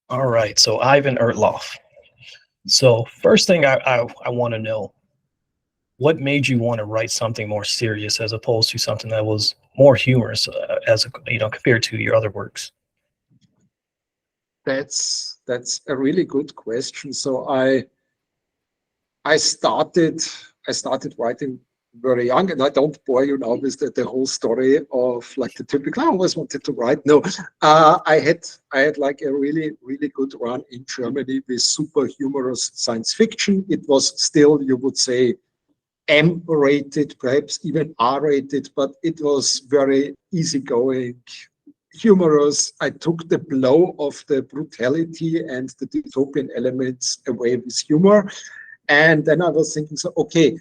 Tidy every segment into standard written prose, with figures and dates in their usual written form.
All right, so Ivan Ertlov. So first thing I want to know, what made you want to write something more serious as opposed to something that was more humorous, compared to your other works? That's a really good question. So I started I started writing very young, and I don't bore you now with the whole story of like the typical. I always wanted to write. No, I had like a really good run in Germany with super humorous science fiction. It was still, you would say, M rated, perhaps even R rated, but it was very easygoing, humorous. I took the blow of the brutality and the dystopian elements away with humor. And then I was thinking, so, okay,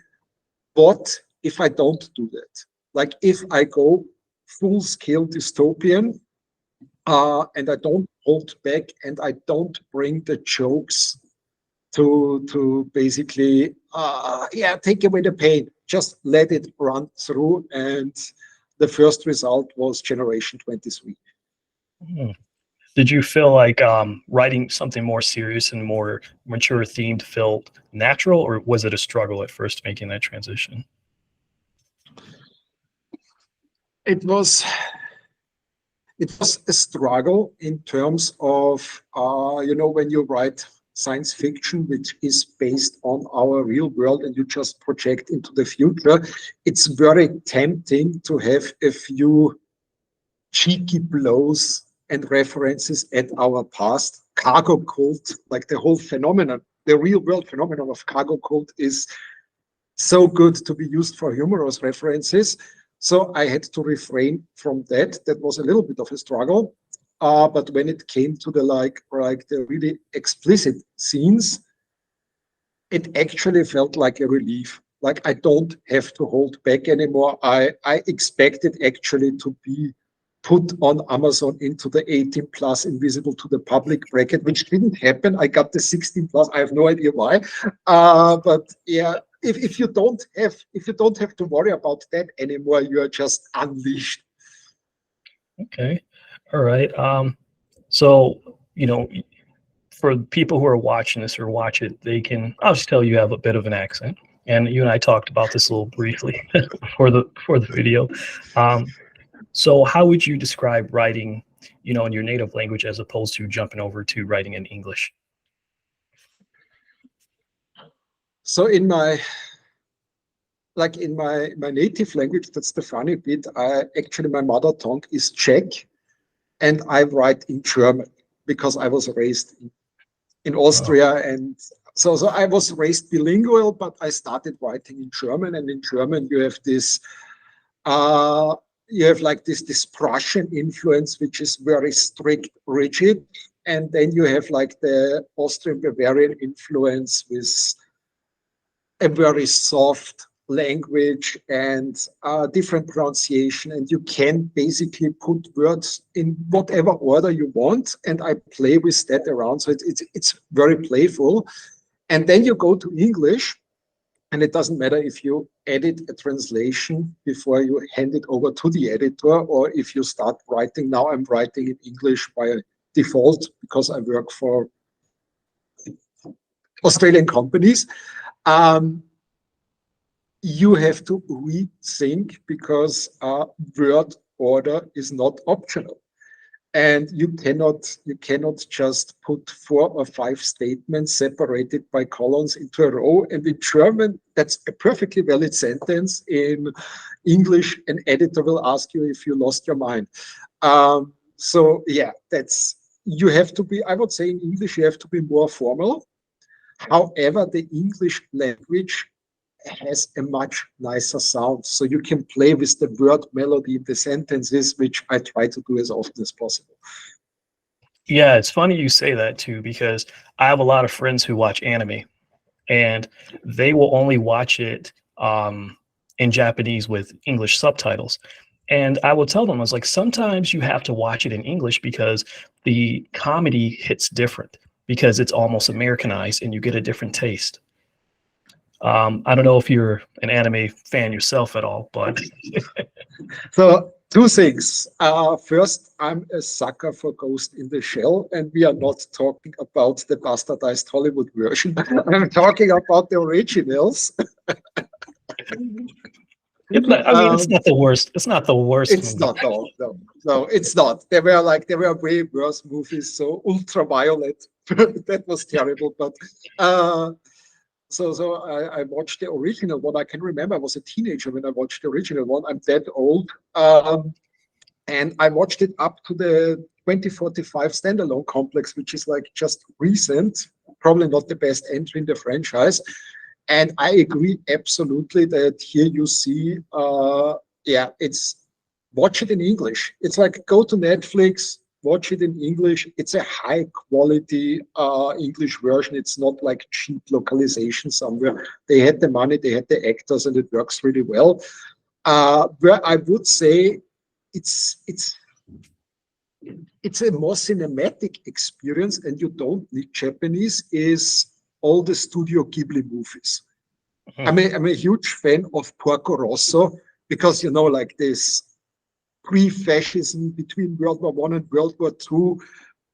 what if I don't do that? Like if I go full scale dystopian and I don't hold back and I don't bring the jokes to basically take away the pain, just let it run through. And the first result was Generation 23. Hmm. Did you feel like writing something more serious and more mature themed felt natural, or was it a struggle at first making that transition? It was it was a struggle in terms of when you write science fiction which is based on our real world and you just project into the future. It's very tempting to have a few cheeky blows and references at our past. Cargo cult, like the whole phenomenon, the real world phenomenon of cargo cult is so good to be used for humorous references. So I had to refrain from that. That was a little bit of a struggle. But when it came to the like the really explicit scenes, it actually felt like a relief. Like I don't have to hold back anymore. I expected actually to be put on Amazon into the 18 plus invisible to the public bracket, which didn't happen. I got the 16 plus. I have no idea why. But yeah, if you don't have to worry about that anymore, you are just unleashed. Okay, all right. So you know, for people who are watching this or watch it, they can. I'll just tell you have a bit of an accent, and you and I talked about this a little briefly for the video. Um, so how would you describe writing, in your native language as opposed to jumping over to writing in English? So in my native language, that's the funny bit. I actually my mother tongue is Czech, and I write in German because I was raised in Oh, Austria, and so I was raised bilingual, but I started writing in German, and in German uh, you have like this Prussian influence, which is very strict, rigid, and then you have like the Austrian Bavarian influence with a very soft language and different pronunciation, and you can basically put words in whatever order you want, and I play with that around, so it's very playful. And then you go to English, and it doesn't matter if you edit a translation before you hand it over to the editor, or if you start writing. Now I'm writing in English by default because I work for Australian companies. um, you have to rethink because word order is not optional, and you cannot just put 4 or 5 statements separated by colons into a row. And in German that's a perfectly valid sentence. In English an editor will ask you if you lost your mind. So yeah, that's you have to be, I would say, in English you have to be more formal. However, the English language has a much nicer sound. So you can play with the word melody in the sentences, which I try to do as often as possible. yeah, it's funny you say that too because I have a lot of friends who watch anime, and they will only watch it in Japanese with English subtitles. And I will tell them, I was like, sometimes you have to watch it in English because the comedy hits different because it's almost Americanized and you get a different taste. I don't know if you're an anime fan yourself at all, but So Two things. First, I'm a sucker for Ghost in the Shell, and we are not talking about the bastardized Hollywood version. I'm talking about the originals. It's not, I mean, it's not the worst. It's not the worst It's movie. not, no, it's not. There were way worse movies. So Ultraviolet, that was terrible. But I watched the original one. I can remember I was a teenager when I watched the original one. I'm that old. And I watched it up to the 2045 standalone complex, which is like just recent, probably not the best entry in the franchise. And I agree absolutely that here you see, it's watch it in English. It's like go to Netflix, watch it in English. It's a high quality English version. It's not like cheap localization somewhere. They had the money, they had the actors, and it works really well. Where I would say it's a more cinematic experience, and you don't need Japanese, is all the Studio Ghibli movies. I'm a huge fan of Porco Rosso because, like this pre-fascism between World War One and World War Two,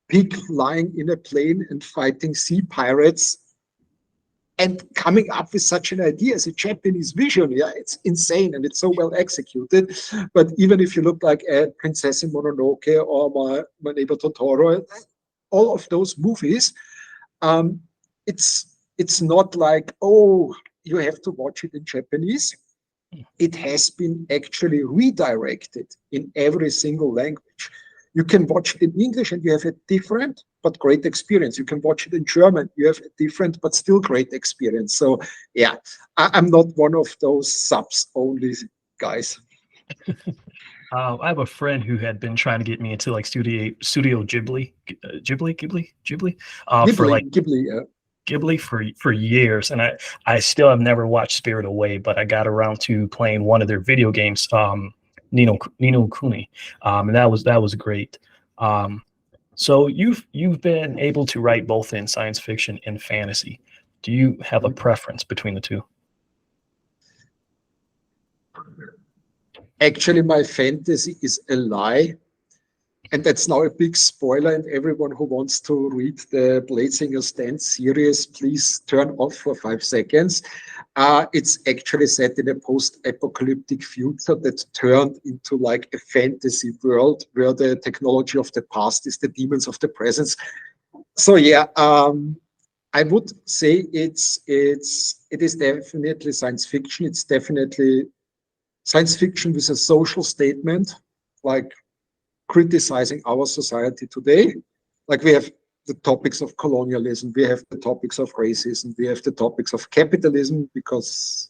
pig flying in a plane and fighting sea pirates, and coming up with such an idea as a Japanese vision. Yeah, it's insane and it's so well executed. But even if you look like at Princess Mononoke or my Neighbor Totoro, all of those movies, it's not like, oh, you have to watch it in Japanese. It has been actually redirected in every single language. You can watch it in English and you have a different but great experience. You can watch it in German, you have a different but still great experience. So yeah, I'm not one of those subs only guys. I have a friend who had been trying to get me into like Studio Ghibli, for like Ghibli. Ghibli for years, and I still have never watched Spirit Away, but I got around to playing one of their video games, Nino Kuni, and that was great. So you've been able to write both in science fiction and fantasy. Do you have a preference between the two? Actually, my fantasy is a lie. And that's now a big spoiler. And everyone who wants to read the Blade Stand series, please turn off for 5 seconds. It's actually set in a post-apocalyptic future that turned into like a fantasy world where the technology of the past is the demons of the present. So yeah, I would say it is definitely science fiction. It's definitely science fiction with a social statement, like criticizing our society today. Like we have the topics of colonialism, we have the topics of racism, we have the topics of capitalism, because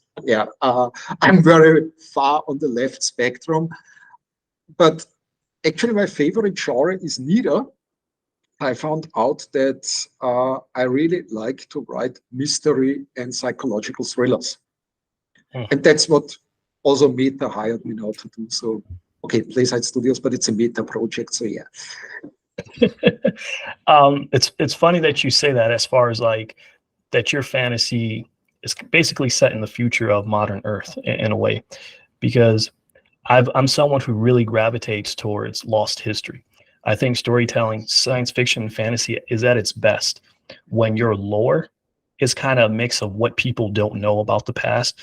I'm very far on the left spectrum. But actually my favorite genre is neither. I found out that I really like to write mystery and psychological thrillers. And that's what also Meta hired me now to do. So, okay, Playside Studios, but it's a Meta project. So yeah. It's funny that you say that, as far as like that your fantasy is basically set in the future of modern Earth in a way, because I'm someone who really gravitates towards lost history. I think storytelling, science fiction, and fantasy is at its best when your lore is kind of a mix of what people don't know about the past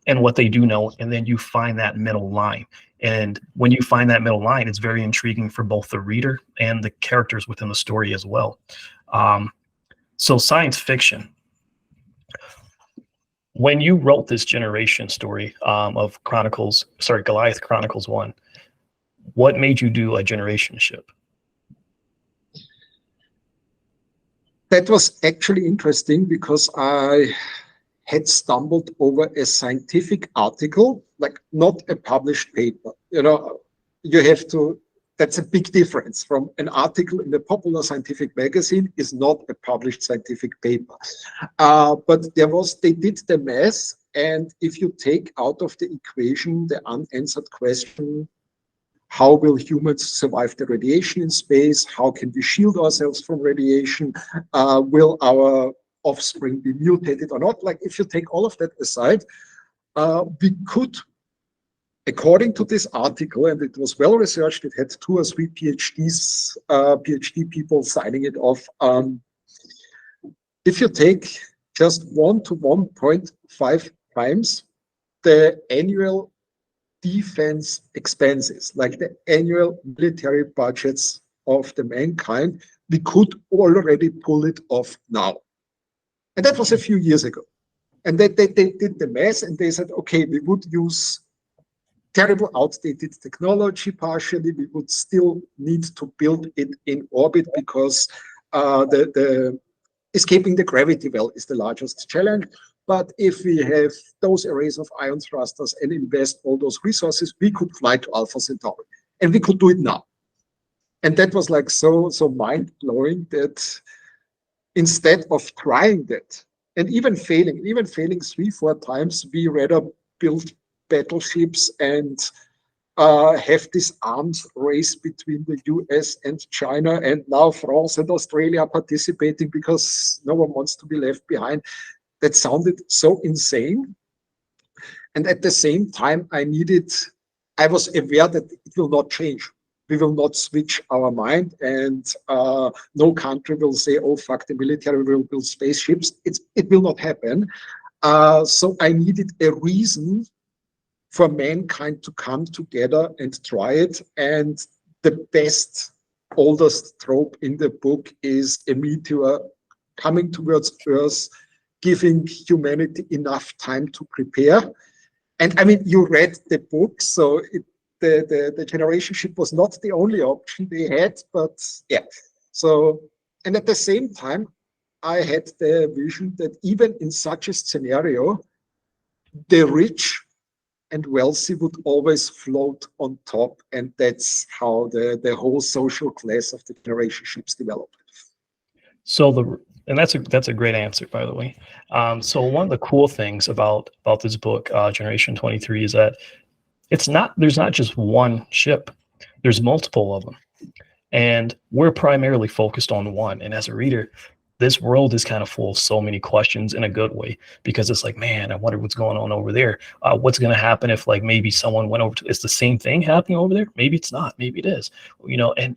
and what they do know, and then you find that middle line. And when you find that middle line, it's very intriguing for both the reader and the characters within the story as well. So science fiction, when you wrote this generation story of Goliath Chronicles 1, what made you do a generation ship? That was actually interesting because I had stumbled over a scientific article, like not a published paper. You have to, that's a big difference from an article in a popular scientific magazine is not a published scientific paper. But they did the math, and if you take out of the equation the unanswered question, how will humans survive the radiation in space? How can we shield ourselves from radiation? Will our offspring be mutated or not? Like if you take all of that aside, we could according to this article, and it was well researched, it had 2 or 3 PhD people signing it off. If you take just 1 to 1.5 times the annual defense expenses, like the annual military budgets of the mankind, we could already pull it off now. And that was a few years ago. And they did the math and they said, okay, we would use terrible outdated technology partially. We would still need to build it in orbit because the escaping the gravity well is the largest challenge. But if we have those arrays of ion thrusters and invest all those resources, we could fly to Alpha Centauri. And we could do it now. And that was like so mind-blowing that instead of trying that, and even failing 3-4 times, we rather build battleships and have this arms race between the US and China, and now France and Australia are participating because no one wants to be left behind. That sounded so insane. And at the same time, I was aware that it will not change. We will not switch our mind, and no country will say, oh, fuck the military, we will build spaceships. It will not happen. So I needed a reason for mankind to come together and try it. And the best, oldest trope in the book is a meteor coming towards Earth, giving humanity enough time to prepare. And I mean, you read the book, so the generation ship was not the only option they had, but yeah. So, and at the same time, I had the vision that even in such a scenario, the rich and wealthy would always float on top, and that's how the whole social class of the generation ships developed. So that's a great answer, by the way. So one of the cool things about this book, Generation 23, is that there's not just one ship. There's multiple of them, and we're primarily focused on one. And as a reader, this world is kind of full of so many questions in a good way, because it's like, man, I wonder what's going on over there. What's going to happen if like maybe someone went over to, is the same thing happening over there? Maybe it's not, maybe it is,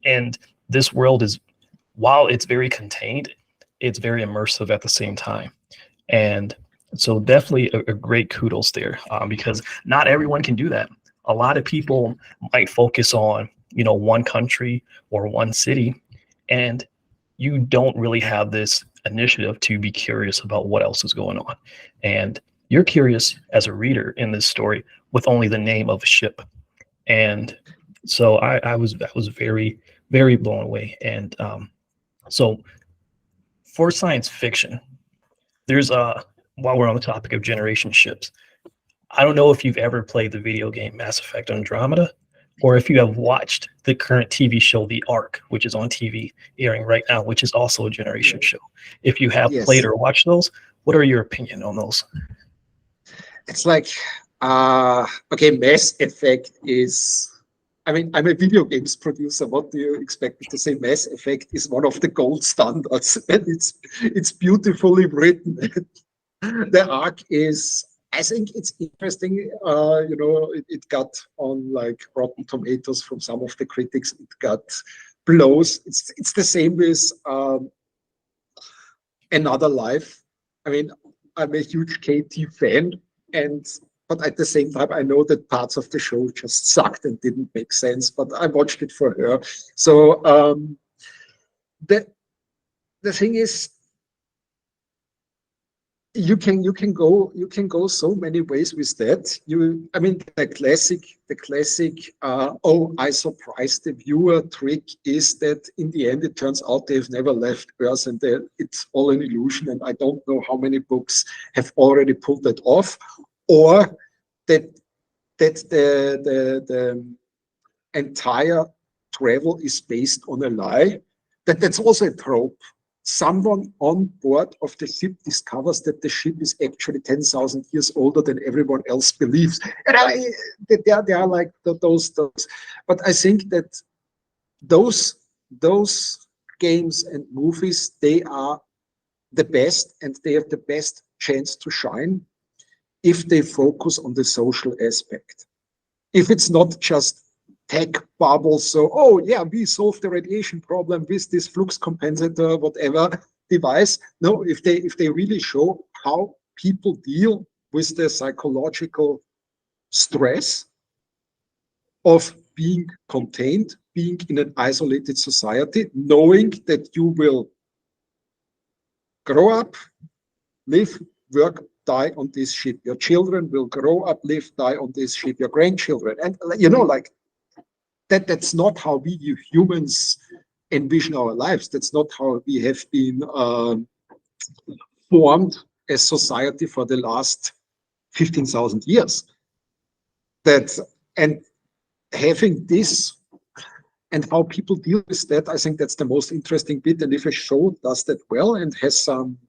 and this world is, while it's very contained, it's very immersive at the same time. And so definitely a great kudos there, because not everyone can do that. A lot of people might focus on, one country or one city, and you don't really have this initiative to be curious about what else is going on. And you're curious as a reader in this story with only the name of a ship. And so I was very, very blown away. And so for science fiction, there's while we're on the topic of generation ships, I don't know if you've ever played the video game Mass Effect Andromeda, or if you have watched the current TV show The Ark, which is on TV airing right now, which is also a generation show. If you have played or watched those, what are your opinion on those? It's like, okay, Mass Effect is, I mean, I'm a video games producer. What do you expect me to say? Mass Effect is one of the gold standards, and it's beautifully written. The Ark is, I think it's interesting. It got on like Rotten Tomatoes from some of the critics. It got blows. It's the same with Another Life. I mean, I'm a huge KT fan, but at the same time, I know that parts of the show just sucked and didn't make sense. But I watched it for her. So the thing is, you can go so many ways with that. I mean, the classic oh, I surprised the viewer trick is that in the end it turns out they've never left Earth and it's all an illusion. And I don't know how many books have already pulled that off, or that the entire travel is based on a lie. That's also a trope. Someone on board of the ship discovers that the ship is actually 10,000 years older than everyone else believes. And they are like those. But I think that those games and movies, they are the best, and they have the best chance to shine if they focus on the social aspect. if it's not just tech bubbles, so, oh yeah, we solved the radiation problem with this flux compensator, whatever device. No, if they really show how people deal with the psychological stress of being contained, being in an isolated society, knowing that you will grow up, live, work, die on this ship. Your children will grow up, live, die on this ship. Your grandchildren, and like that's not how we humans envision our lives. That's not how we have been formed as society for the last 15,000 years. That and having this and how people deal with that, I think that's the most interesting bit. And if a show does that well and has some,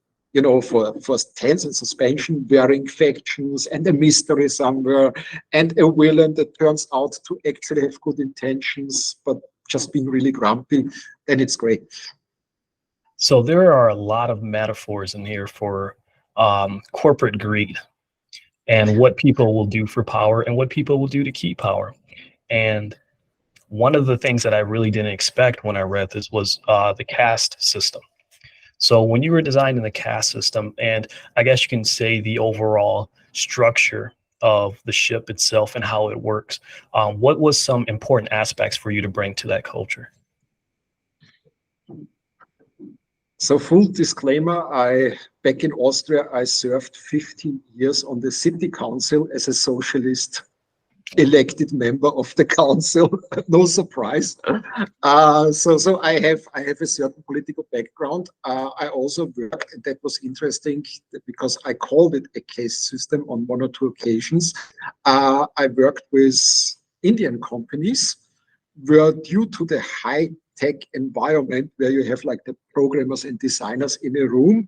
for tense and suspension, varying factions and a mystery somewhere and a villain that turns out to actually have good intentions, but just being really grumpy, then it's great. So there are a lot of metaphors in here for corporate greed and what people will do for power and what people will do to keep power. And one of the things that I really didn't expect when I read this was the caste system. So when you were designing the caste system, and I guess you can say the overall structure of the ship itself and how it works, what was some important aspects for you to bring to that culture? So full disclaimer, back in Austria, I served 15 years on the city council as a socialist elected member of the council. No surprise. So I have a certain political background. I also worked, and that was interesting because I called it a caste system on one or two occasions. I worked with Indian companies where, due to the high tech environment where you have like the programmers and designers in a room,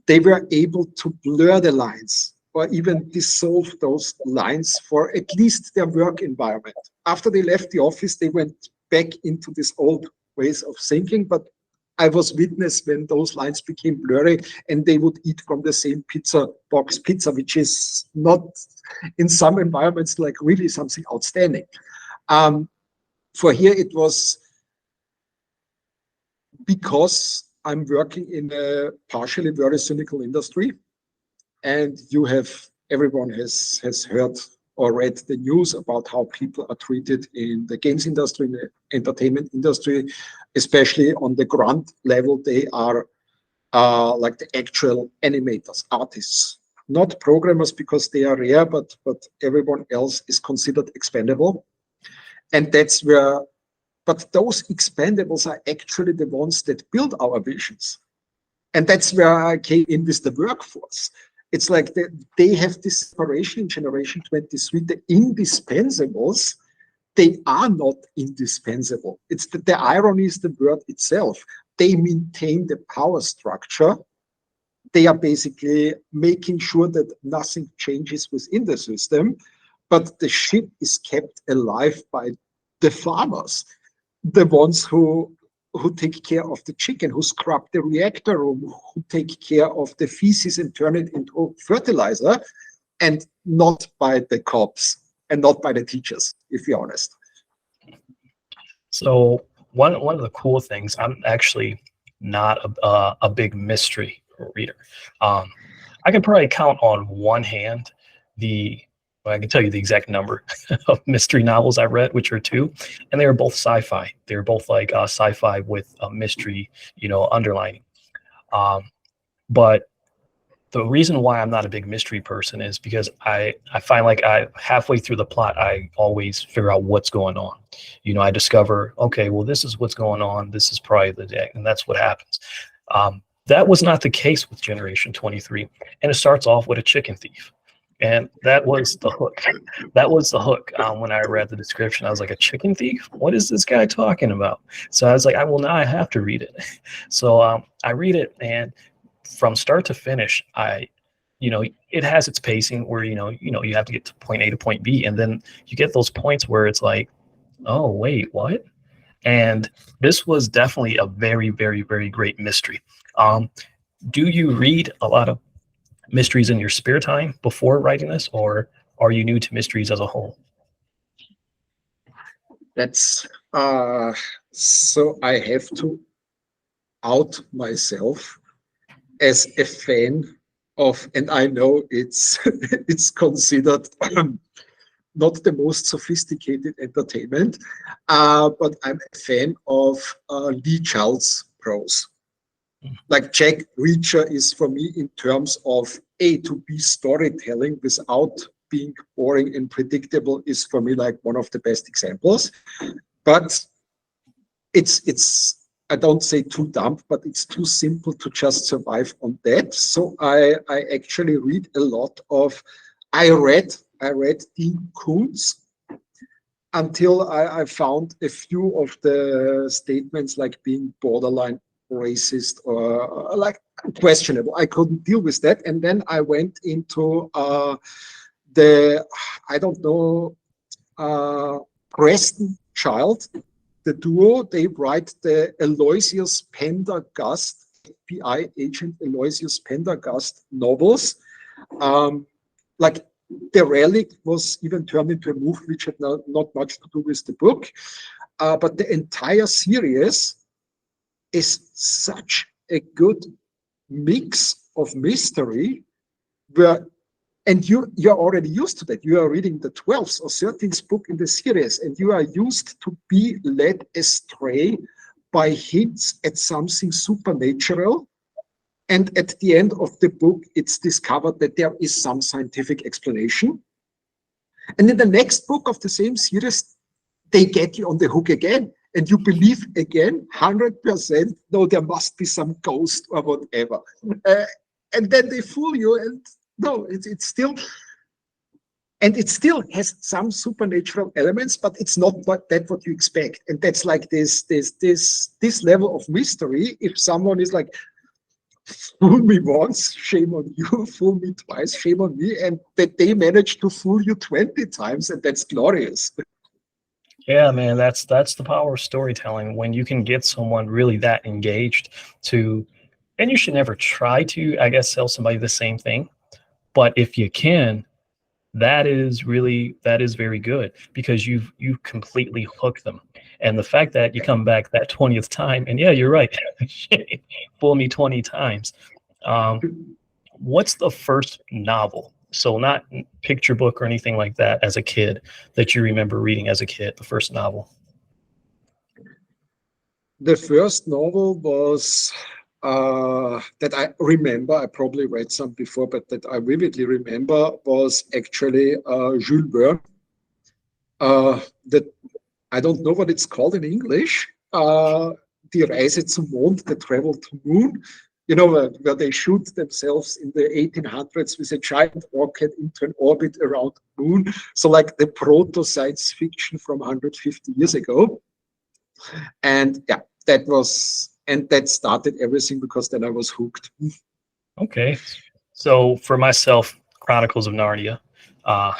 they were able to blur the lines or even dissolve those lines for at least their work environment. After they left the office, they went back into these old ways of thinking, but I was witness when those lines became blurry and they would eat from the same pizza box pizza, which is not in some environments like really something outstanding. For here, it was because I'm working in a partially very cynical industry, and everyone has heard or read the news about how people are treated in the games industry, in the entertainment industry, especially on the grunt level. They are like the actual animators, artists, not programmers because they are rare, but everyone else is considered expendable. And that's where, but those expendables are actually the ones that build our visions. And that's where I came in with the workforce. It's like they have this separation in Generation 23, the indispensables, they are not indispensable. It's the irony is the word itself. They maintain the power structure. They are basically making sure that nothing changes within the system, but the ship is kept alive by the farmers, the ones who take care of the chicken, who scrub the reactor room, who take care of the feces and turn it into fertilizer, and not by the cops and not by the teachers, if you're honest. So one of the cool things, I'm actually not a big mystery reader. I can probably count on one hand I can tell you the exact number of mystery novels I read, which are 2, and they were both sci-fi. They were both like sci-fi with a mystery, underlining. But the reason why I'm not a big mystery person is because I find like halfway through the plot, I always figure out what's going on. I discover, okay, well, this is what's going on. This is probably the day, and that's what happens. That was not the case with Generation 23, and it starts off with a chicken thief. And that was the hook. That was the hook. When I read the description, I was like, a chicken thief? What is this guy talking about? So I was like, now I have to read it. So I read it, and from start to finish, it has its pacing where, you have to get to point A to point B. And then you get those points where it's like, oh, wait, what? And this was definitely a very, very, very great mystery. Do you read a lot of mysteries in your spare time before writing this, or are you new to mysteries as a whole? That's so I have to out myself as a fan of, and I know it's it's considered not the most sophisticated entertainment, but I'm a fan of Lee Child's prose. Like Jack Reacher is for me in terms of A to B storytelling without being boring and predictable is for me like one of the best examples. But it's I don't say too dumb, but it's too simple to just survive on that. So I actually read a lot of I read Dean Koontz until I found a few of the statements like being borderline racist or like questionable. I couldn't deal with that. And then I went into the, I don't know, Preston Child, the duo. They write the Aloysius Pendergast, FBI agent Aloysius Pendergast novels. Like The Relic was even turned into a movie, which had not much to do with the book. But the entire series is such a good mix of mystery where, and you're already used to that. You are reading the 12th or 13th book in the series, and you are used to be led astray by hints at something supernatural. And at the end of the book, it's discovered that there is some scientific explanation. And in the next book of the same series, they get you on the hook again. And you believe again, 100%, no, there must be some ghost or whatever. And then they fool you, and no, it's still, and it still has some supernatural elements, but it's not what you expect. And that's like this level of mystery. If someone is like, fool me once, shame on you, fool me twice, shame on me, and that they manage to fool you 20 times, and that's glorious. Yeah, man, that's the power of storytelling when you can get someone really that engaged to, and you should never try to, I guess, sell somebody the same thing. But if you can, that is very good because you've completely hooked them. And the fact that you come back that 20th time, and yeah, you're right, fool me 20 times. What's the first novel? So not picture book or anything like that as a kid that you remember reading as a kid, the first novel. The first novel was that I remember, I probably read some before, but that I vividly remember was actually Jules Verne. That I don't know what it's called in English. Die Reise zum Mond, the travel to moon. You know, where they shoot themselves in the 1800s with a giant rocket into an orbit around the moon. So like the proto science fiction from 150 years ago. And yeah, that started everything because then I was hooked. Okay. So for myself, Chronicles of Narnia. Uh,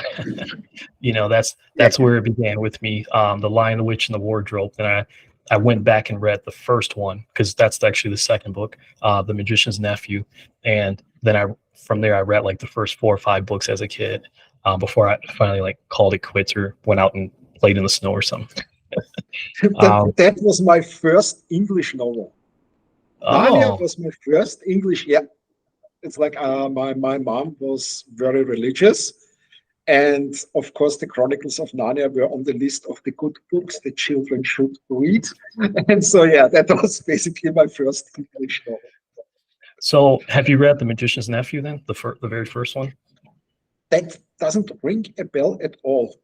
that's where it began with me. The Lion, the Witch, and the Wardrobe. And I went back and read the first one because that's actually the second book, The Magician's Nephew. And then from there I read like the first 4 or 5 books as a kid before I finally like called it quits or went out and played in the snow or something. That was my first English novel. Narnia Oh, was my first English. Yeah, it's like my mom was very religious, and of course the Chronicles of Narnia were on the list of the good books that children should read. And so yeah, that was basically my first English novel. so have you read The Magician's Nephew then, the very first one? That doesn't ring a bell at all.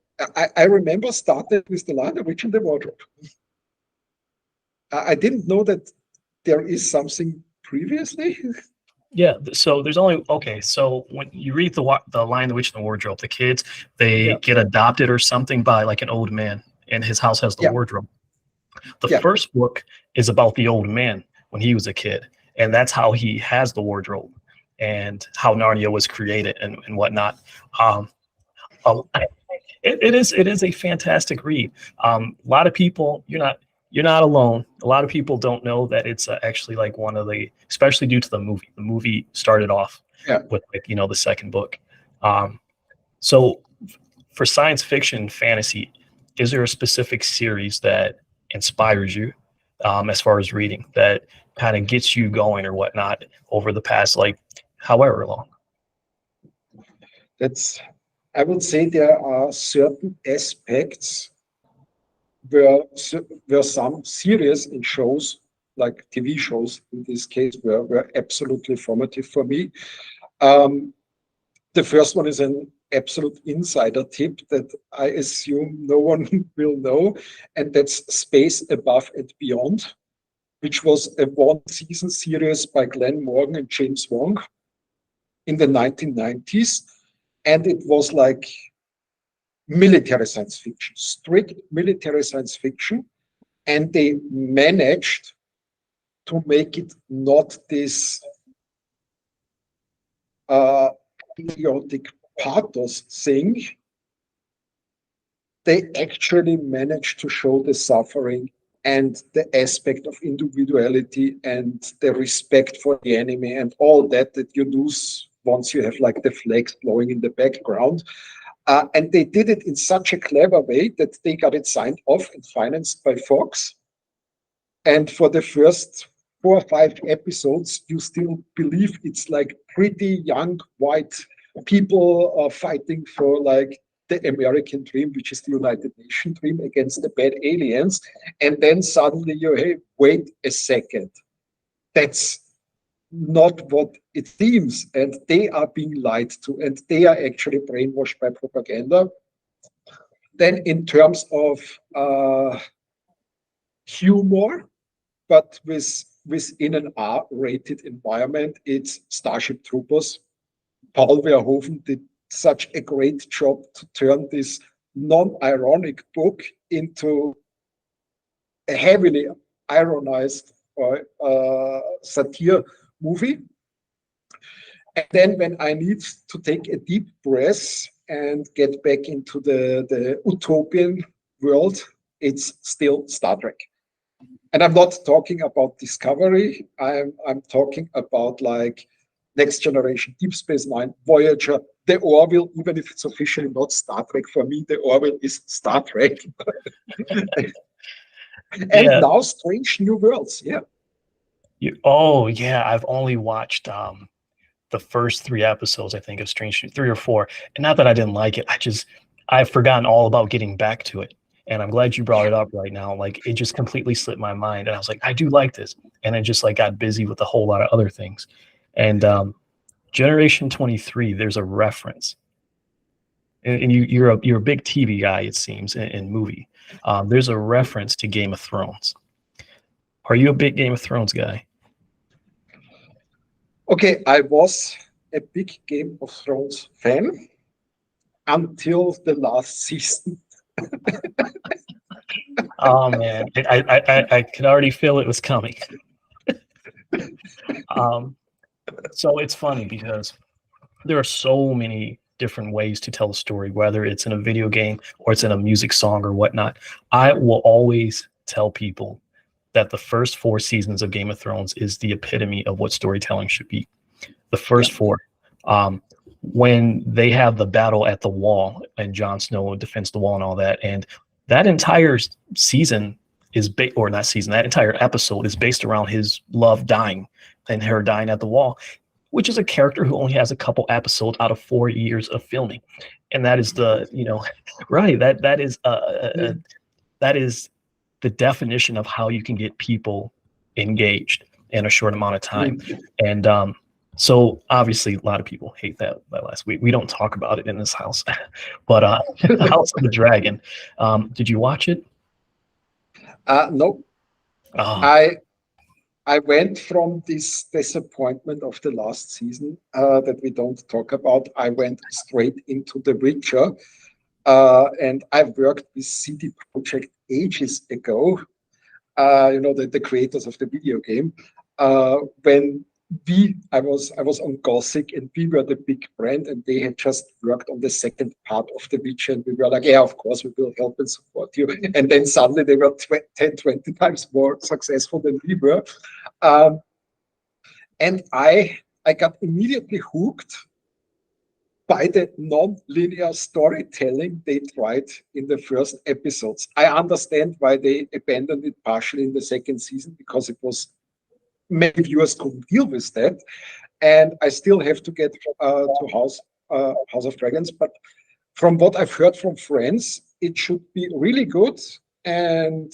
I remember started with The Lion, the Witch, and the Wardrobe. I didn't know that there is something previously. Yeah, so there's only okay. So when you read the Lion, the Witch, and the Wardrobe, the kids they Yeah, get adopted or something by like an old man, and his house has the yeah, wardrobe. The yeah. first book is about the old man when he was a kid, and that's how he has the wardrobe and how Narnia was created and whatnot. Um, uh, it is a fantastic read. A lot of people you're not alone. A lot of people don't know that it's actually like one of the, especially due to the movie. The movie started off Yeah. with like the second book. So for science fiction fantasy, is there a specific series that inspires you as far as reading that kind of gets you going or whatnot over the past like however long? That's, I would say there are certain aspects where some series and shows, like TV shows in this case, were absolutely formative for me. Um, the first one is an absolute insider tip that I assume no one will know, and that's Space Above and Beyond, which was a one-season series by Glenn Morgan and James Wong in the 1990s. And it was like military science fiction, strict military science fiction. And they managed to make it not this patriotic pathos thing. They actually managed to show the suffering and the aspect of individuality and the respect for the enemy and all that you lose once you have like the flags blowing in the background. And they did it in such a clever way that they got it signed off and financed by Fox. And for the first 4 or 5 episodes, you still believe it's like pretty young white people are fighting for like the American dream, which is the United Nations dream against the bad aliens. And then suddenly you, hey, wait a second. That's not what it seems. And they are being lied to, and they are actually brainwashed by propaganda. Then in terms of humor, but within an R-rated environment, it's Starship Troopers. Paul Verhoeven did such a great job to turn this non-ironic book into a heavily ironized satire movie. And then when I need to take a deep breath and get back into the utopian world, it's still Star Trek. And I'm not talking about Discovery. I'm talking about like Next Generation, Deep Space Nine, Voyager, the Orville. Even if it's officially not Star Trek, for me, the Orville is Star Trek. And Yeah. now Strange New Worlds. Yeah. Oh yeah, I've only watched the first 3 episodes, I think, of Strange, 3 or 4. And not that I didn't like it, I've forgotten all about getting back to it. And I'm glad you brought it up right now. Like it just completely slipped my mind. And I was like, I do like this. And I just like got busy with a whole lot of other things. And Generation 23, there's a reference. And you're a big TV guy, it seems, in movie. There's a reference to Game of Thrones. Are you a big Game of Thrones guy? Okay, I was a big Game of Thrones fan until the last season. Oh man, I could already feel it was coming. So it's funny because there are so many different ways to tell a story, whether it's in a video game or it's in a music song or whatnot. I will always tell people that the first 4 seasons of Game of Thrones is the epitome of what storytelling should be. The first 4. When they have the battle at the wall and Jon Snow defends the wall and all that, and that entire season is or not season, that entire episode is based around his love dying and her dying at the wall, which is a character who only has a couple episodes out of 4 years of filming. And that is the, right. That is the definition of how you can get people engaged in a short amount of time. And so obviously a lot of people hate that last week. We don't talk about it in this house, but House of the Dragon. Did you watch it? No. I went from this disappointment of the last season that we don't talk about. I went straight into The Witcher. And I've worked with CD Projekt ages ago, the creators of the video game. When I was on Gothic, and we were the big brand, and they had just worked on the second part of The Witcher, and we were like, yeah, of course, we will help and support you. And then suddenly they were 10, 20 times more successful than we were. And I got immediately hooked. by the non-linear storytelling they tried in the first episodes. I understand why they abandoned it partially in the second season, because it was many viewers couldn't deal with that. And I still have to get to House of Dragons. But from what I've heard from friends, it should be really good. And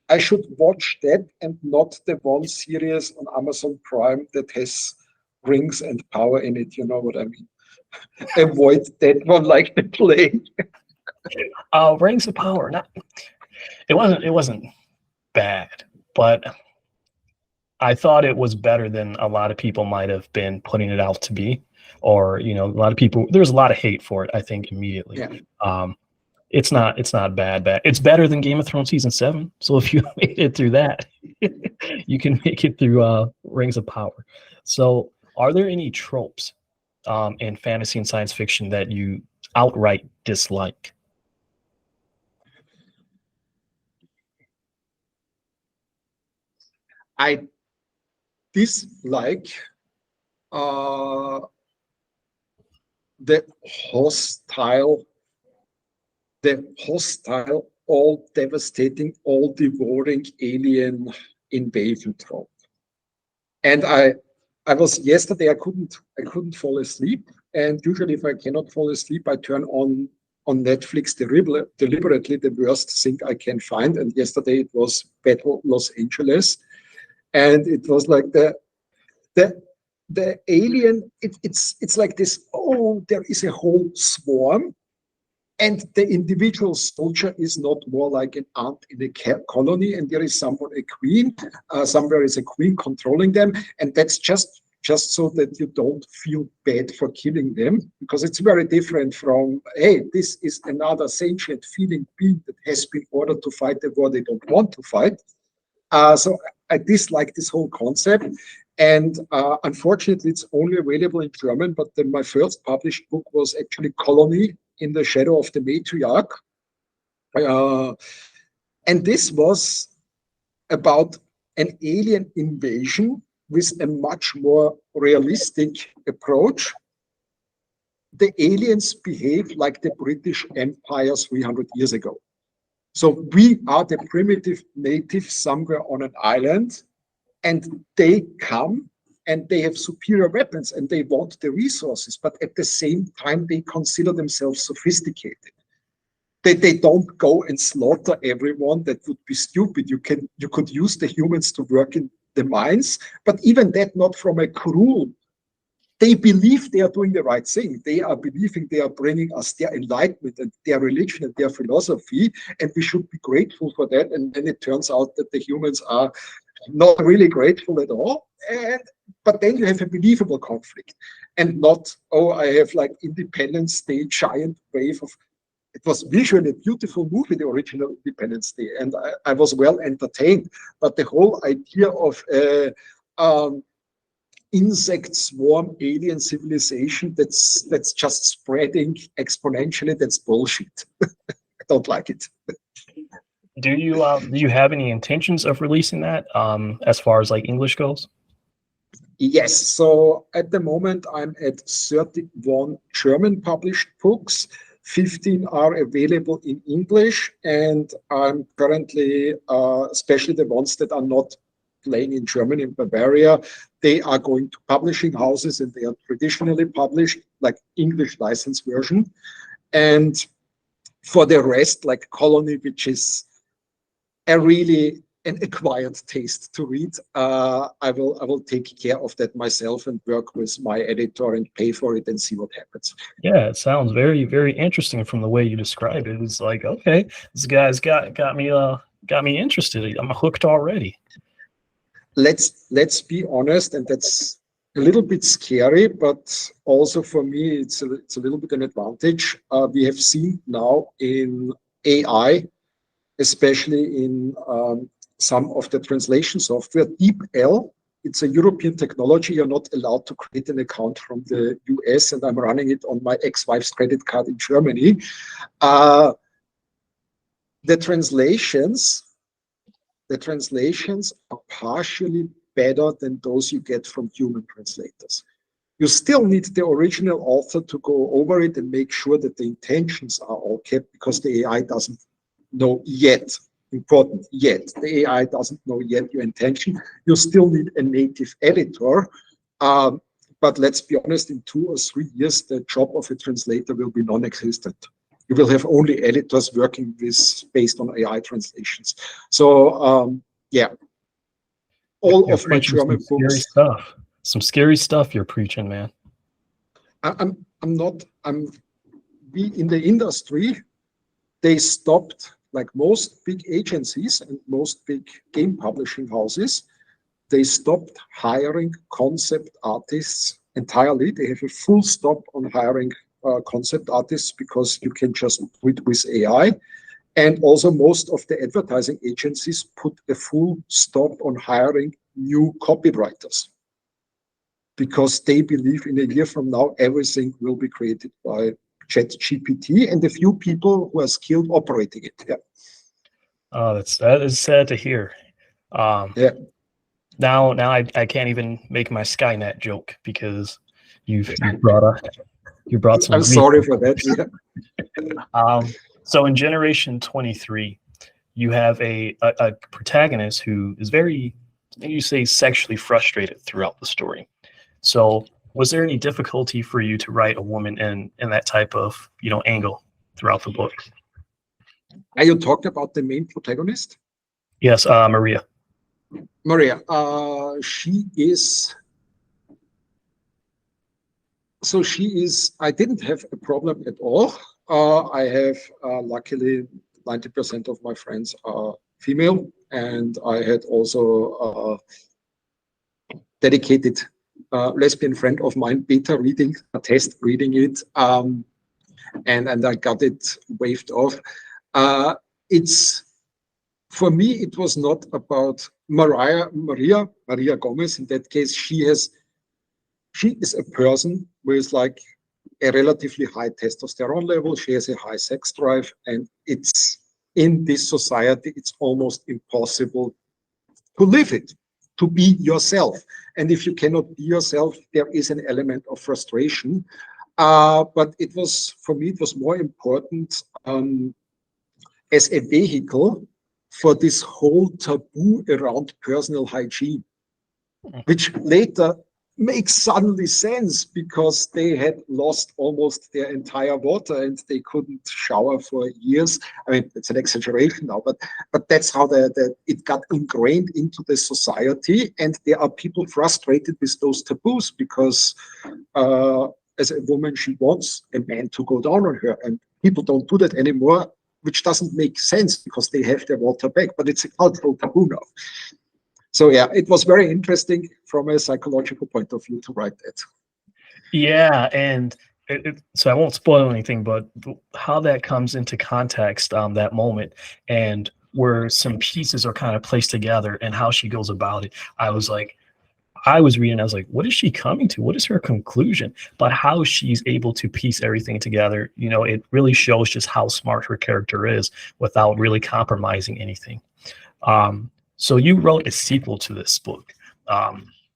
I should watch that and not the one series on Amazon Prime that has rings and power in it. You know what I mean? Avoid that one like the plague. Rings of Power. It wasn't bad, but I thought it was better than a lot of people might have been putting it out to be. Or, a lot of people, there's a lot of hate for it, I think, immediately. Yeah. It's not bad. It's better than Game of Thrones season 7. So if you made it through that, you can make it through Rings of Power. So are there any tropes in fantasy and science fiction that you outright dislike? I dislike the hostile, all devastating, all devouring alien invasion trope. And I was yesterday. I couldn't fall asleep. And usually, if I cannot fall asleep, I turn on Netflix deliberately the worst thing I can find. And yesterday it was Battle Los Angeles, and it was like the alien. It's like this. Oh, there is a whole swarm, and the individual soldier is not more like an ant in a colony, and there is somewhere a queen. Somewhere is a queen controlling them, and that's just so that you don't feel bad for killing them, because it's very different from, hey, this is another sentient feeling being that has been ordered to fight the war they don't want to fight. So I dislike this whole concept. And unfortunately, it's only available in German, but then my first published book was actually Colony in the Shadow of the Matriarch. And this was about an alien invasion with a much more realistic approach. The aliens behave like the British Empire 300 years ago. So we are the primitive natives somewhere on an island, and they come and they have superior weapons and they want the resources, but at the same time, they consider themselves sophisticated. They don't go and slaughter everyone. That would be stupid. You could use the humans to work in the mines, but even that not from a cruel. They believe they are doing the right thing. They are believing they are bringing us their enlightenment and their religion and their philosophy, and we should be grateful for that. And then it turns out that the humans are not really grateful at all. But then you have a believable conflict, and not, oh, I have like Independence Day giant wave of. It was visually a beautiful movie, the original Independence Day, and I was well entertained. But the whole idea of insect swarm alien civilization that's just spreading exponentially, that's bullshit. I don't like it. Do you have any intentions of releasing that as far as like English goes? Yes. So at the moment, I'm at 31 German published books. 15 are available in English, and I'm currently, especially the ones that are not playing in Germany and Bavaria, they are going to publishing houses, and they are traditionally published like English license version. And for the rest, like Colony, which is an acquired taste to read, I will take care of that myself and work with my editor and pay for it and see what happens. Yeah, it sounds very, very interesting from the way you describe it. It's like, okay, this guy's got me interested. I'm hooked already. Let's be honest, and that's a little bit scary, but also for me, it's a little bit an advantage. We have seen now in AI, especially in some of the translation software, DeepL. It's a European technology. You're not allowed to create an account from the US, and I'm running it on my ex-wife's credit card in Germany. The translations are partially better than those you get from human translators. You still need the original author to go over it and make sure that the intentions are all kept, because the AI doesn't know yet. Important, yet. The AI doesn't know yet your intention. You still need a native editor. But let's be honest, in 2 or 3 years, the job of a translator will be non-existent. You will have only editors working with based on AI translations. So yeah, all of my German books. Some scary stuff you're preaching, man. We in the industry, they stopped, like most big agencies and most big game publishing houses, they stopped hiring concept artists entirely. They have a full stop on hiring concept artists, because you can just do it with AI. And also most of the advertising agencies put a full stop on hiring new copywriters, because they believe in a year from now, everything will be created by ChatGPT and a few people who are skilled operating it. Yeah. Oh, that is sad to hear. Yeah. Now I can't even make my Skynet joke, because you brought some. I'm sorry for that. Yeah. So in Generation 23, you have a protagonist who is very, you say, sexually frustrated throughout the story. So was there any difficulty for you to write a woman in that type of, angle throughout the book? Are you talking about the main protagonist? Yes, Maria. Maria, she is, I didn't have a problem at all. I have, luckily, 90% of my friends are female, and I had also a dedicated lesbian friend of mine, beta reading, a test reading it, and I got it waved off. For me, it was not about Maria Gomez. In that case, she is a person with like a relatively high testosterone level. She has a high sex drive, and it's in this society, it's almost impossible to live it, to be yourself. And if you cannot be yourself, there is an element of frustration. But for me, it was more important as a vehicle for this whole taboo around personal hygiene, which later makes suddenly sense, because they had lost almost their entire water and they couldn't shower for years. I mean, it's an exaggeration now, but that's how it got ingrained into the society. And there are people frustrated with those taboos, because as a woman, she wants a man to go down on her, and people don't do that anymore, which doesn't make sense, because they have their water back, but it's a cultural taboo now. So yeah, it was very interesting from a psychological point of view to write that. Yeah, and so I won't spoil anything, but how that comes into context, that moment, and where some pieces are kind of placed together, and how she goes about it. I was reading, I was like, what is she coming to? What is her conclusion? But how she's able to piece everything together, it really shows just how smart her character is without really compromising anything. So you wrote a sequel to this book,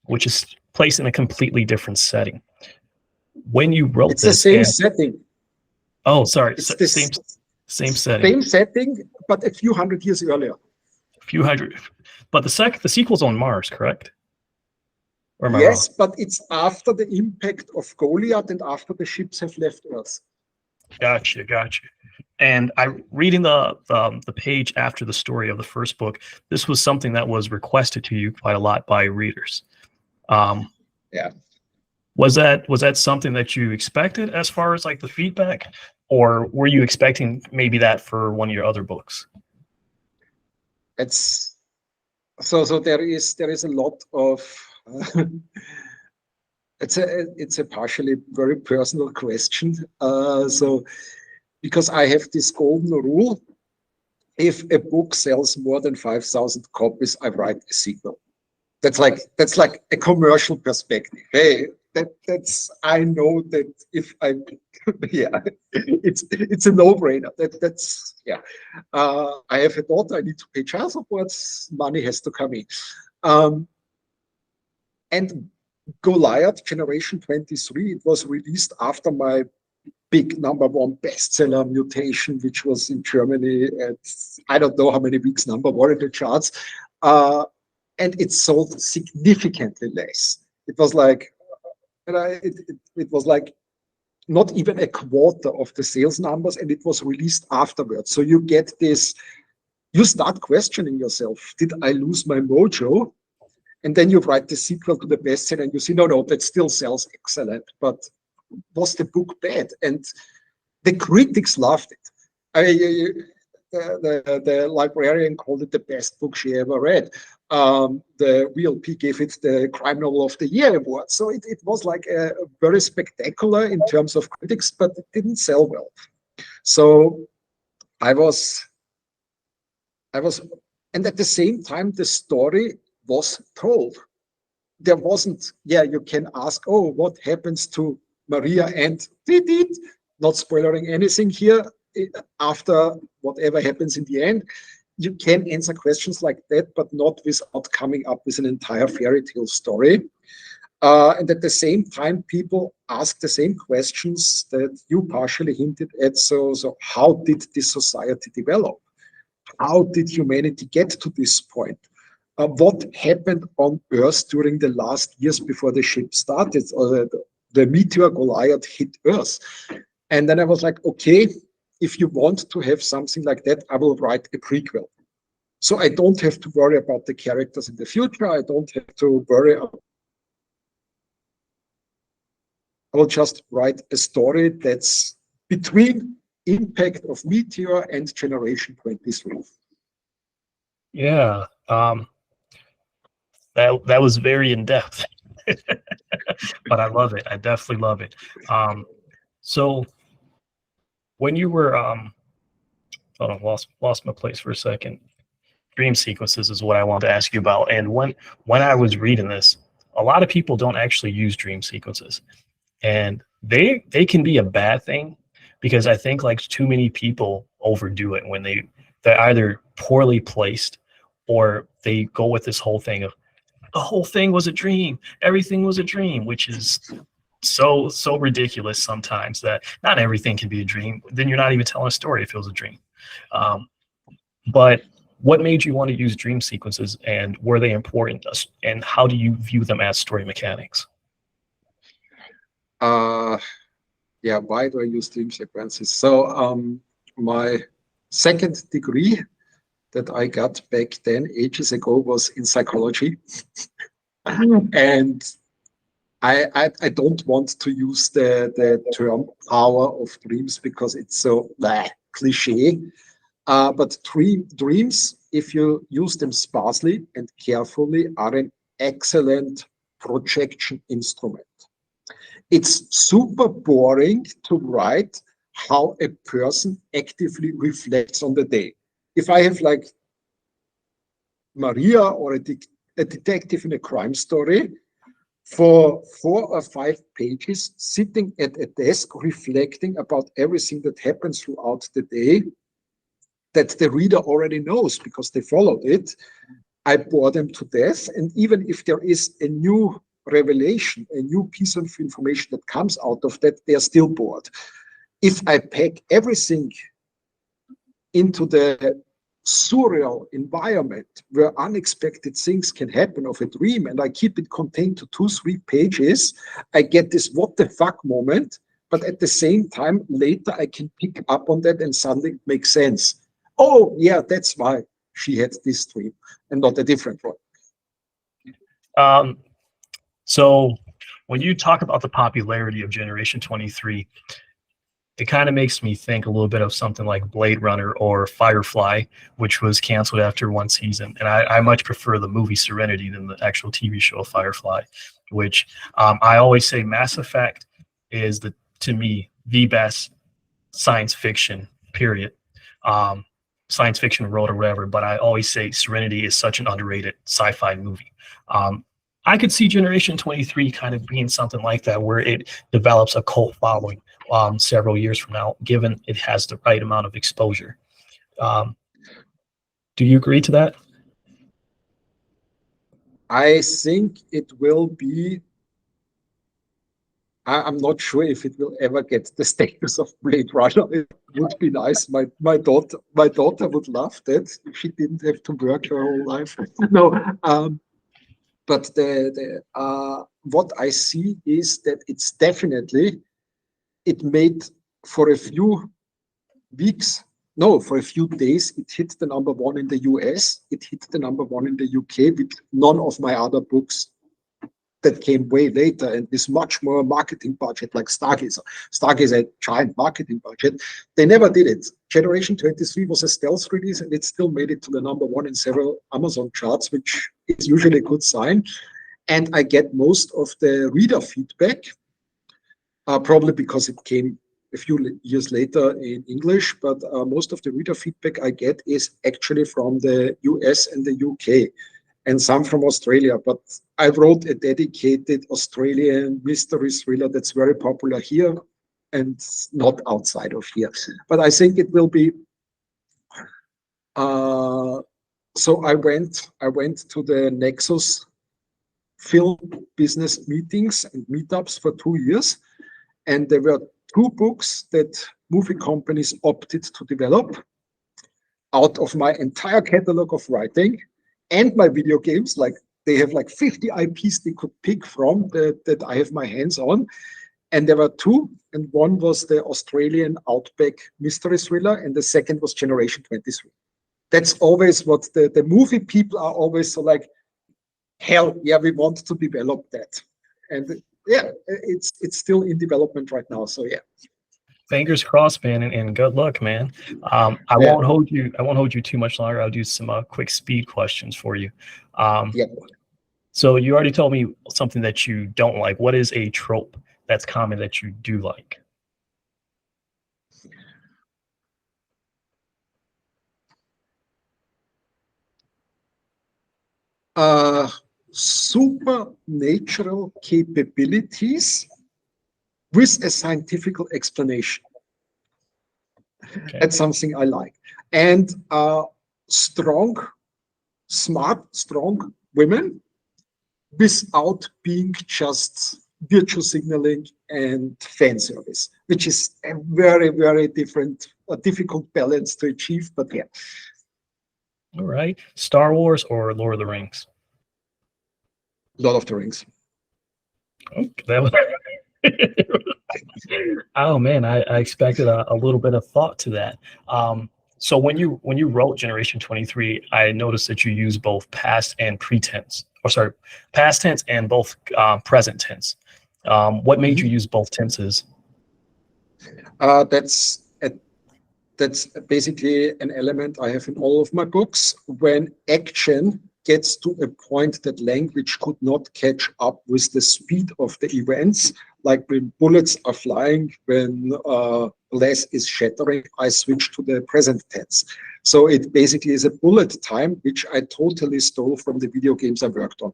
which is placed in a completely different setting. When you wrote it's the same setting. Oh, sorry. It's same setting. Same setting, but a few hundred years earlier. But the sequel's on Mars, correct? Or am I Yes, wrong? but it's after the impact of Goliath and after the ships have left Earth. Gotcha. And reading the page after the story of the first book, this was something that was requested to you quite a lot by readers. Yeah. Was that something that you expected as far as like the feedback, or were you expecting maybe that for one of your other books? It's so there is a lot of it's a partially very personal question. So because I have this golden rule, if a book sells more than 5,000 copies, I write a sequel. That's like a commercial perspective. Hey, that's I know that if I yeah, it's a no-brainer. That's yeah. I have a daughter. I need to pay child support. Money has to come in. And Goliath Generation 23, it was released after my big #1 bestseller Mutation, which was in Germany at I don't know how many weeks #1 in the charts. And it sold significantly less. It was like, it was like not even a quarter of the sales numbers, and it was released afterwards. So you get this, you start questioning yourself, did I lose my mojo? And then you write the sequel to the bestseller and you see, no, that still sells excellent, but was the book bad? And the critics loved it. The librarian called it the best book she ever read. The VLP gave it the Crime Novel of the Year award. So it was like a very spectacular in terms of critics, but it didn't sell well. So I was, and at the same time, the story was told. There wasn't, you can ask, oh, what happens to Maria and Did, not spoiling anything here, after whatever happens in the end. You can answer questions like that, but not without coming up with an entire fairy tale story. And at the same time, people ask the same questions that you partially hinted at. So how did this society develop? How did humanity get to this point? What happened on Earth during the last years before the ship started, or the meteor Goliath hit Earth? And then I was like, okay, if you want to have something like that, I will write a prequel. So I don't have to worry about the characters in the future. I don't have to worry. I will just write a story that's between Impact of Meteor and Generation 23. Yeah. That was very in depth, but I love it. I definitely love it. So when you were hold on, lost my place for a second. Dream sequences is what I wanted to ask you about. And when I was reading this, a lot of people don't actually use dream sequences, and they can be a bad thing, because I think like too many people overdo it when they're either poorly placed, or they go with this whole thing of the whole thing was a dream, everything was a dream, which is so ridiculous sometimes that not everything can be a dream. Then you're not even telling a story if it was a dream. Um, but what made you want to use dream sequences, and were they important, and how do you view them as story mechanics? Why do I use dream sequences? So my second degree that I got back then, ages ago, was in psychology. And I don't want to use the term power of dreams because it's so cliche. But dreams, if you use them sparsely and carefully, are an excellent projection instrument. It's super boring to write how a person actively reflects on the day. If I have like Maria or a detective in a crime story, for 4 or 5 pages, sitting at a desk reflecting about everything that happens throughout the day that the reader already knows because they followed it, I bore them to death. And even if there is a new revelation, a new piece of information that comes out of that, they're still bored. If I pack everything into the surreal environment where unexpected things can happen of a dream, and I keep it contained to 2-3 pages, I get this what the fuck moment, but at the same time later I can pick up on that and suddenly it makes sense. Oh yeah, that's why she had this dream and not a different one. So when you talk about the popularity of Generation 23, it kind of makes me think a little bit of something like Blade Runner or Firefly, which was canceled after 1 season. And I much prefer the movie Serenity than the actual TV show Firefly, which I always say Mass Effect is, to me, the best science fiction, period. Science fiction world or whatever, but I always say Serenity is such an underrated sci-fi movie. I could see Generation 23 kind of being something like that, where it develops a cult following several years from now, given it has the right amount of exposure. Do you agree to that? I think it will be I'm not sure if it will ever get the status of Blade Runner. It would be nice. My daughter would love that if she didn't have to work her whole life. No, but what I see is that it's definitely it made for a few weeks, no, for a few days, it hit the number one in the US. It hit the number one in the UK with none of my other books that came way later and with much more marketing budget like Stargazer. Stargazer had giant marketing budget. They never did it. Generation 23 was a stealth release and it still made it to the number one in several Amazon charts, which is usually a good sign. And I get most of the reader feedback, probably because it came a few years later in English, but most of the reader feedback I get is actually from the US and the UK and some from Australia. But I wrote a dedicated Australian mystery thriller that's very popular here and not outside of here. But I think it will be. So I went to the Nexus film business meetings and meetups for 2 years, and there were 2 books that movie companies opted to develop out of my entire catalog of writing and my video games. Like they have like 50 IPs they could pick from that I have my hands on. And there were 2, and one was the Australian Outback mystery thriller, and the second was Generation 23. That's always what the movie people are always so like, hell yeah, we want to develop that. And yeah, it's still in development right now. So yeah. Fingers crossed, man, and good luck, man. I Yeah. won't hold you. I won't hold you too much longer. I'll do some quick speed questions for you. Yeah. So you already told me something that you don't like. What is a trope that's common that you do like? Supernatural capabilities with a scientific explanation. Okay. That's something I like. And strong, smart, strong women without being just virtue signaling and fan service, which is a very, very difficult balance to achieve. But yeah. All right. Star Wars or Lord of the Rings? Lord of the Rings. Okay, that was oh man, I expected a little bit of thought to that. So when you wrote Generation 23, I noticed that you use both past and pretense, or sorry, past tense and both present tense. What made you use both tenses? That's basically an element I have in all of my books. When action gets to a point that language could not catch up with the speed of the events, like when bullets are flying, when glass is shattering, I switch to the present tense. So it basically is a bullet time, which I totally stole from the video games I worked on.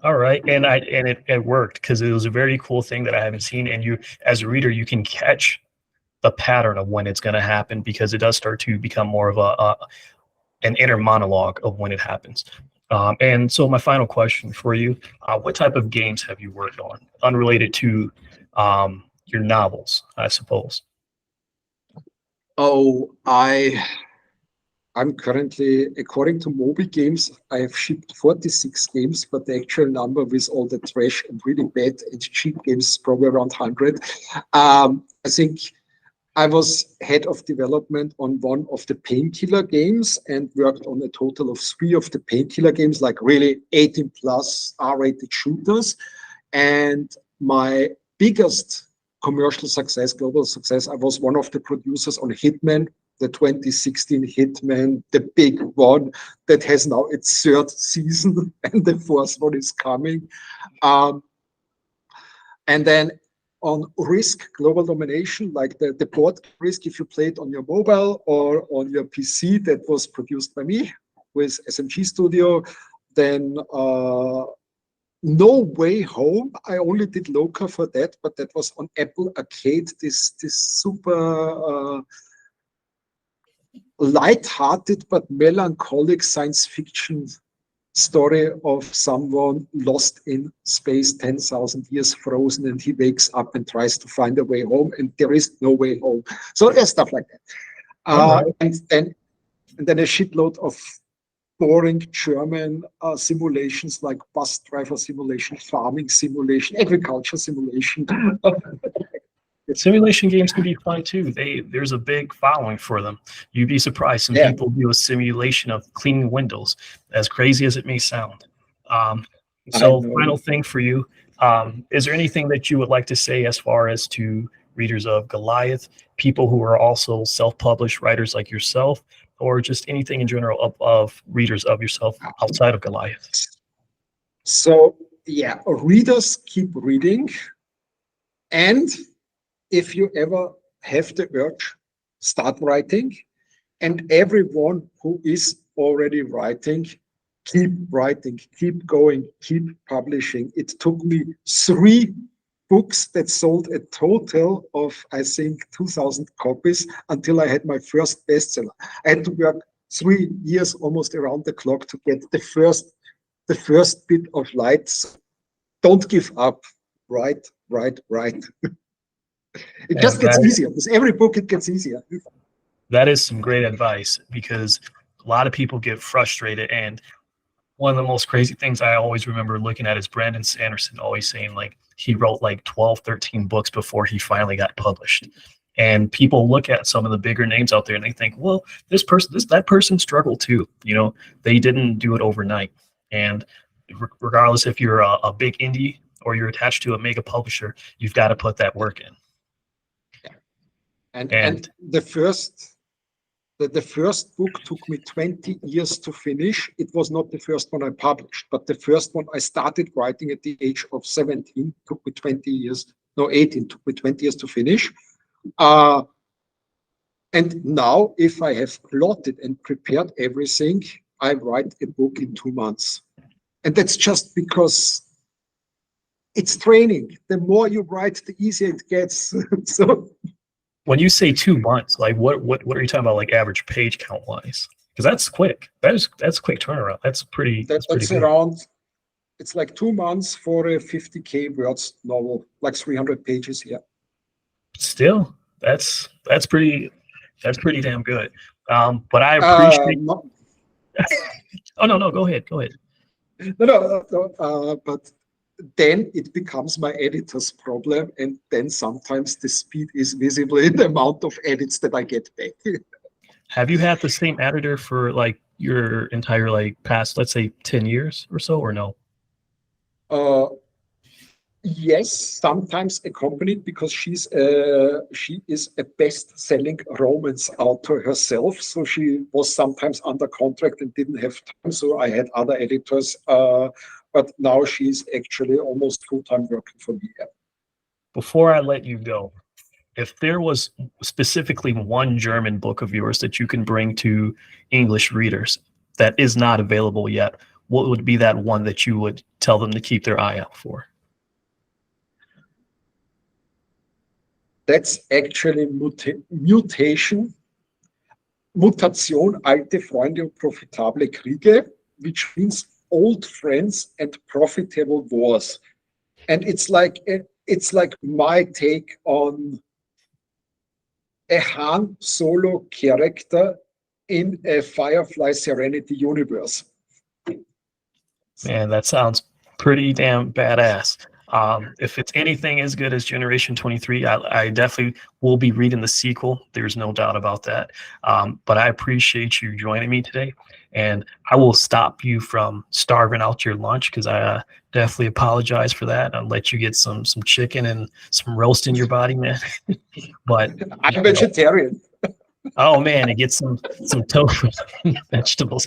All right, and it worked because it was a very cool thing that I haven't seen, and you as a reader you can catch the pattern of when it's going to happen because it does start to become more of an inner monologue of when it happens. And so my final question for you, what type of games have you worked on unrelated to your novels, I suppose? Oh, I'm currently, according to Moby Games, I have shipped 46 games, but the actual number with all the trash and really bad and cheap games is probably around 100. I think I was head of development on one of the Painkiller games and worked on a total of 3 of the Painkiller games, like really 18 plus R-rated shooters. And my biggest commercial success, global success, I was one of the producers on Hitman, the 2016 Hitman, the big one that has now its 3rd season and the 4th one is coming. And then on Risk Global Domination, like the board Risk, if you play it on your mobile or on your PC, that was produced by me with SMG Studio. Then No Way Home, I only did Loca for that, but that was on Apple Arcade, this super light-hearted but melancholic science fiction story of someone lost in space, 10,000 years frozen, and he wakes up and tries to find a way home, and there is no way home. So there's stuff like that. Right. And then a shitload of boring German simulations like bus driver simulation, farming simulation, agriculture simulation. Simulation games can be fun too. There's a big following for them. You'd be surprised. Some people do a simulation of cleaning windows, as crazy as it may sound. So final thing for you, is there anything that you would like to say as far as to readers of Goliath, people who are also self-published writers like yourself, or just anything in general of readers of yourself outside of Goliath? So yeah, readers keep reading, and if you ever have the urge, start writing. And everyone who is already writing, keep going, keep publishing. It took me 3 books that sold a total of, I think, 2,000 copies until I had my first bestseller. I had to work 3 years almost around the clock to get the first bit of light. Don't give up. Write. It just gets easier. With every book, it gets easier. That is some great advice, because a lot of people get frustrated. And one of the most crazy things I always remember looking at is Brandon Sanderson always saying, like, he wrote like 12, 13 books before he finally got published. And people look at some of the bigger names out there and they think, well, that person struggled too. You know, they didn't do it overnight. And regardless if you're a big indie or you're attached to a mega publisher, you've got to put that work in. And the first book took me 20 years to finish. It was not the first one I published, but the first one I started writing at the age of 17, took me 20 years, no, 18, took me 20 years to finish. And now, if I have plotted and prepared everything, I write a book in 2 months. And that's just because it's training. The more you write, the easier it gets. So. When you say 2 months, like what are you talking about, like average page count wise? Because that's quick. That's quick turnaround. That's pretty. That's around. It's like 2 months for a 50K words novel, like 300 pages here. Still, that's pretty damn good. But I appreciate. Oh no, go ahead. No, but then it becomes my editor's problem, and then sometimes the speed is visible in the amount of edits that I get back. Have you had the same editor for like your entire like past, let's say 10 years or so, or no? Yes, sometimes accompanied, because she is a best-selling romance author herself, so she was sometimes under contract and didn't have time, so I had other editors. But now she's actually almost full-time working for me. Before I let you go, if there was specifically one German book of yours that you can bring to English readers that is not available yet, what would be that one that you would tell them to keep their eye out for? That's actually Mutation, alte Freunde und profitable Kriege, which means old friends and profitable wars. And it's like my take on a Han Solo character in a Firefly Serenity universe. Man, that sounds pretty damn badass. If it's anything as good as Generation 23, I definitely will be reading the sequel. There's no doubt about that. But I appreciate you joining me today, and I will stop you from starving out your lunch, because I definitely apologize for that. I'll let you get some chicken and some roast in your body, man. But I'm vegetarian. Oh man, it gets some tofu vegetables.